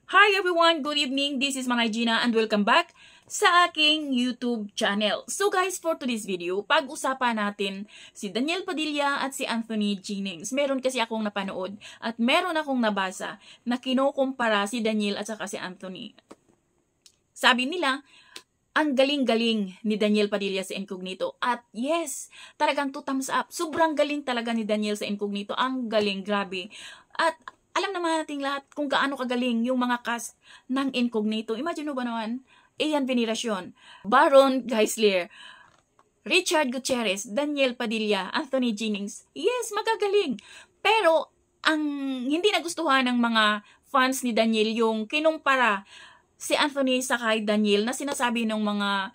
Hi everyone! Good evening! This is Manay Gina and welcome back sa aking YouTube channel. So guys, for today's video, pag-usapan natin si Daniel Padilla at si Anthony Jennings. Meron kasi akong napanood at meron akong nabasa na kinukumpara si Daniel at saka si Anthony. Sabi nila, ang galing-galing ni Daniel Padilla sa Incognito. At yes, talagang 2 thumbs up. Sobrang galing talaga ni Daniel sa Incognito. Ang galing, grabe. At alam naman nating lahat kung gaano kagaling yung mga cast ng Incognito. Imagine mo ba naman, Ian Veneracion, Baron Geisler, Richard Gutierrez, Daniel Padilla, Anthony Jennings. Yes, magagaling. Pero ang hindi nagustuhan ng mga fans ni Daniel yung kinumpara si Anthony sa kay Daniel na sinasabi ng mga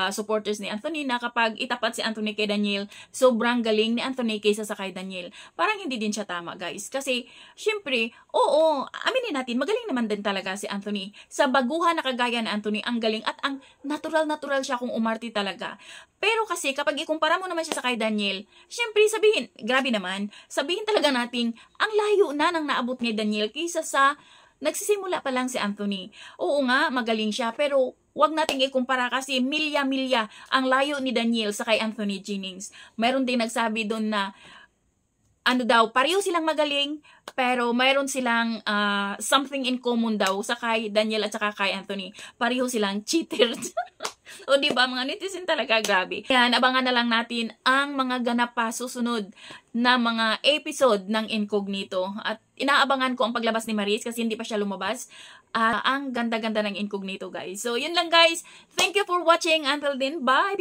supporters ni Anthony na kapag itapat si Anthony kay Daniel, sobrang galing ni Anthony kaysa sa kay Daniel. Parang hindi din siya tama, guys. Kasi, syempre, oo, aminin natin, magaling naman din talaga si Anthony. Sa baguhan na kagaya ni Anthony, ang galing at ang natural siya kung umarte talaga. Pero kasi, kapag ikumpara mo naman siya sa kay Daniel, syempre, sabihin, grabe naman, sabihin talaga natin, ang layo na nang naabot ni Daniel kaysa sa nagsisimula pa lang si Anthony. Oo nga, magaling siya, pero wag nating ikumpara kasi milya-milya ang layo ni Daniel sa kay Anthony Jennings. Meron din nagsabi doon na pareho silang magaling, pero mayroon silang something in common daw sa kay Daniel at saka kay Anthony. Pareho silang cheaters. O diba, mga netizen talaga, grabe. Yan, abangan na lang natin ang mga ganap pa susunod na mga episode ng Incognito. At inaabangan ko ang paglabas ni Maris kasi hindi pa siya lumabas. Ang ganda-ganda ng Incognito, guys. So, yun lang, guys. Thank you for watching. Until then, bye!